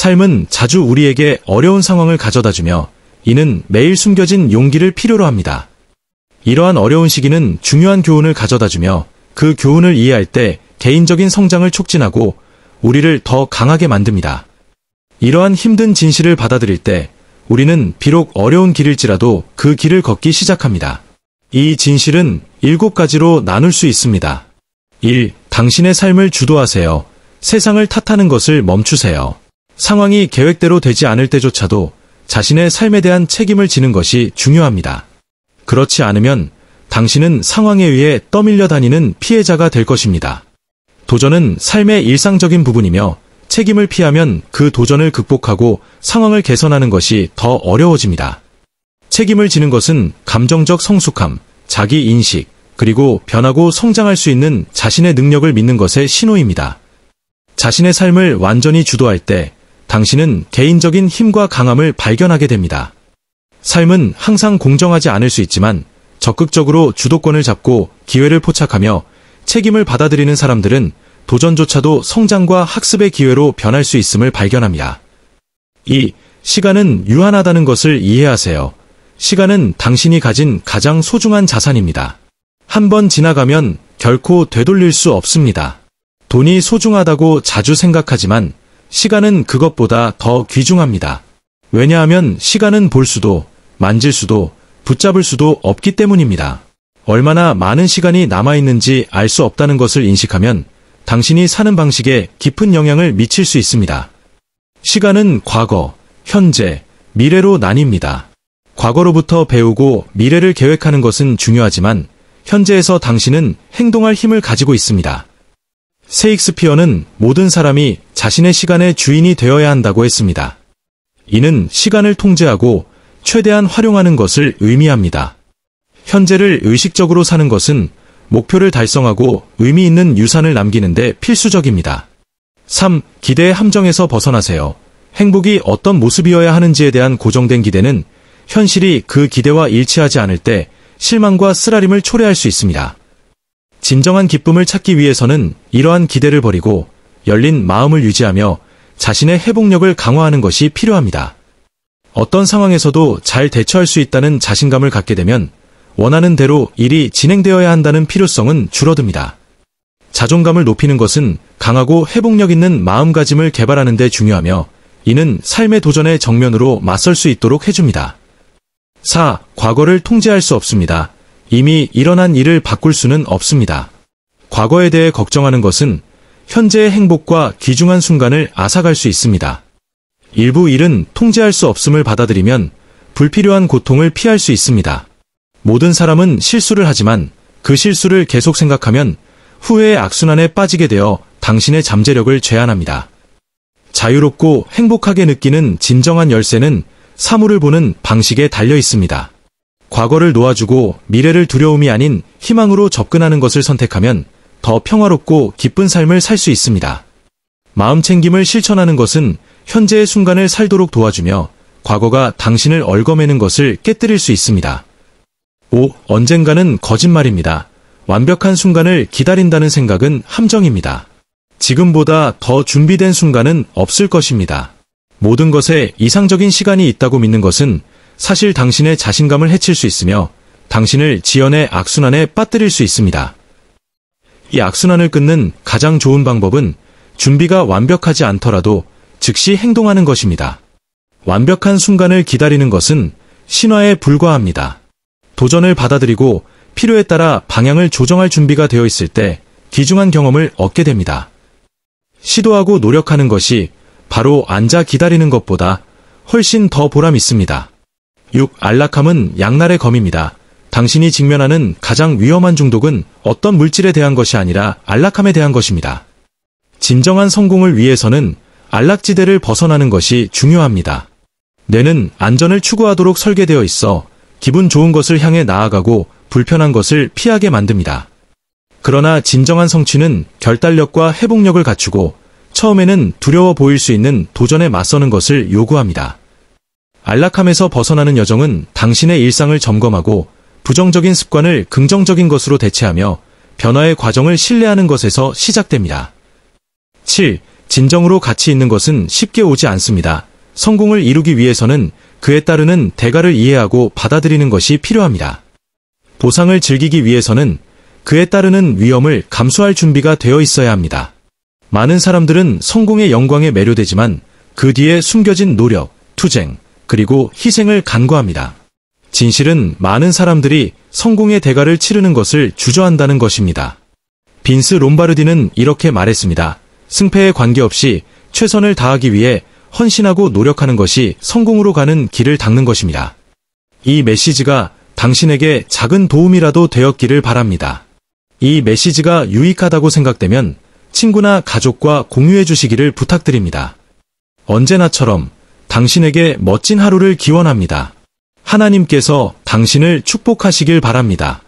삶은 자주 우리에게 어려운 상황을 가져다주며 이는 매일 숨겨진 용기를 필요로 합니다. 이러한 어려운 시기는 중요한 교훈을 가져다주며 그 교훈을 이해할 때 개인적인 성장을 촉진하고 우리를 더 강하게 만듭니다. 이러한 힘든 진실을 받아들일 때 우리는 비록 어려운 길일지라도 그 길을 걷기 시작합니다. 이 진실은 7가지로 나눌 수 있습니다. 1. 당신의 삶을 주도하세요. 세상을 탓하는 것을 멈추세요. 상황이 계획대로 되지 않을 때조차도 자신의 삶에 대한 책임을 지는 것이 중요합니다. 그렇지 않으면 당신은 상황에 의해 떠밀려 다니는 피해자가 될 것입니다. 도전은 삶의 일상적인 부분이며 책임을 피하면 그 도전을 극복하고 상황을 개선하는 것이 더 어려워집니다. 책임을 지는 것은 감정적 성숙함, 자기 인식, 그리고 변하고 성장할 수 있는 자신의 능력을 믿는 것의 신호입니다. 자신의 삶을 완전히 주도할 때 당신은 개인적인 힘과 강함을 발견하게 됩니다. 삶은 항상 공정하지 않을 수 있지만 적극적으로 주도권을 잡고 기회를 포착하며 책임을 받아들이는 사람들은 도전조차도 성장과 학습의 기회로 변할 수 있음을 발견합니다. 2. 시간은 유한하다는 것을 이해하세요. 시간은 당신이 가진 가장 소중한 자산입니다. 한 번 지나가면 결코 되돌릴 수 없습니다. 돈이 소중하다고 자주 생각하지만 시간은 그것보다 더 귀중합니다. 왜냐하면 시간은 볼 수도, 만질 수도, 붙잡을 수도 없기 때문입니다. 얼마나 많은 시간이 남아있는지 알 수 없다는 것을 인식하면 당신이 사는 방식에 깊은 영향을 미칠 수 있습니다. 시간은 과거, 현재, 미래로 나뉩니다. 과거로부터 배우고 미래를 계획하는 것은 중요하지만 현재에서 당신은 행동할 힘을 가지고 있습니다. 셰익스피어는 모든 사람이 자신의 시간의 주인이 되어야 한다고 했습니다. 이는 시간을 통제하고 최대한 활용하는 것을 의미합니다. 현재를 의식적으로 사는 것은 목표를 달성하고 의미 있는 유산을 남기는 데 필수적입니다. 3. 기대의 함정에서 벗어나세요. 행복이 어떤 모습이어야 하는지에 대한 고정된 기대는 현실이 그 기대와 일치하지 않을 때 실망과 쓰라림을 초래할 수 있습니다. 진정한 기쁨을 찾기 위해서는 이러한 기대를 버리고 열린 마음을 유지하며 자신의 회복력을 강화하는 것이 필요합니다. 어떤 상황에서도 잘 대처할 수 있다는 자신감을 갖게 되면 원하는 대로 일이 진행되어야 한다는 필요성은 줄어듭니다. 자존감을 높이는 것은 강하고 회복력 있는 마음가짐을 개발하는 데 중요하며 이는 삶의 도전의 정면으로 맞설 수 있도록 해줍니다. 4. 과거를 통제할 수 없습니다. 이미 일어난 일을 바꿀 수는 없습니다. 과거에 대해 걱정하는 것은 현재의 행복과 귀중한 순간을 앗아갈 수 있습니다. 일부 일은 통제할 수 없음을 받아들이면 불필요한 고통을 피할 수 있습니다. 모든 사람은 실수를 하지만 그 실수를 계속 생각하면 후회의 악순환에 빠지게 되어 당신의 잠재력을 제한합니다. 자유롭고 행복하게 느끼는 진정한 열쇠는 사물을 보는 방식에 달려 있습니다. 과거를 놓아주고 미래를 두려움이 아닌 희망으로 접근하는 것을 선택하면 더 평화롭고 기쁜 삶을 살 수 있습니다. 마음챙김을 실천하는 것은 현재의 순간을 살도록 도와주며 과거가 당신을 얽어매는 것을 깨뜨릴 수 있습니다. 5. 언젠가는 거짓말입니다. 완벽한 순간을 기다린다는 생각은 함정입니다. 지금보다 더 준비된 순간은 없을 것입니다. 모든 것에 이상적인 시간이 있다고 믿는 것은 사실 당신의 자신감을 해칠 수 있으며 당신을 지연의 악순환에 빠뜨릴 수 있습니다. 이 악순환을 끊는 가장 좋은 방법은 준비가 완벽하지 않더라도 즉시 행동하는 것입니다. 완벽한 순간을 기다리는 것은 신화에 불과합니다. 도전을 받아들이고 필요에 따라 방향을 조정할 준비가 되어 있을 때 귀중한 경험을 얻게 됩니다. 시도하고 노력하는 것이 바로 앉아 기다리는 것보다 훨씬 더 보람 있습니다. 6. 안락함은 양날의 검입니다. 당신이 직면하는 가장 위험한 중독은 어떤 물질에 대한 것이 아니라 안락함에 대한 것입니다. 진정한 성공을 위해서는 안락지대를 벗어나는 것이 중요합니다. 뇌는 안전을 추구하도록 설계되어 있어 기분 좋은 것을 향해 나아가고 불편한 것을 피하게 만듭니다. 그러나 진정한 성취는 결단력과 회복력을 갖추고 처음에는 두려워 보일 수 있는 도전에 맞서는 것을 요구합니다. 안락함에서 벗어나는 여정은 당신의 일상을 점검하고 부정적인 습관을 긍정적인 것으로 대체하며 변화의 과정을 신뢰하는 것에서 시작됩니다. 7. 진정으로 가치 있는 것은 쉽게 오지 않습니다. 성공을 이루기 위해서는 그에 따르는 대가를 이해하고 받아들이는 것이 필요합니다. 보상을 즐기기 위해서는 그에 따르는 위험을 감수할 준비가 되어 있어야 합니다. 많은 사람들은 성공의 영광에 매료되지만 그 뒤에 숨겨진 노력, 투쟁, 그리고 희생을 간과합니다. 진실은 많은 사람들이 성공의 대가를 치르는 것을 주저한다는 것입니다. 빈스 롬바르디는 이렇게 말했습니다. 승패에 관계없이 최선을 다하기 위해 헌신하고 노력하는 것이 성공으로 가는 길을 닦는 것입니다. 이 메시지가 당신에게 작은 도움이라도 되었기를 바랍니다. 이 메시지가 유익하다고 생각되면 친구나 가족과 공유해 주시기를 부탁드립니다. 언제나처럼 당신에게 멋진 하루를 기원합니다. 하나님께서 당신을 축복하시길 바랍니다.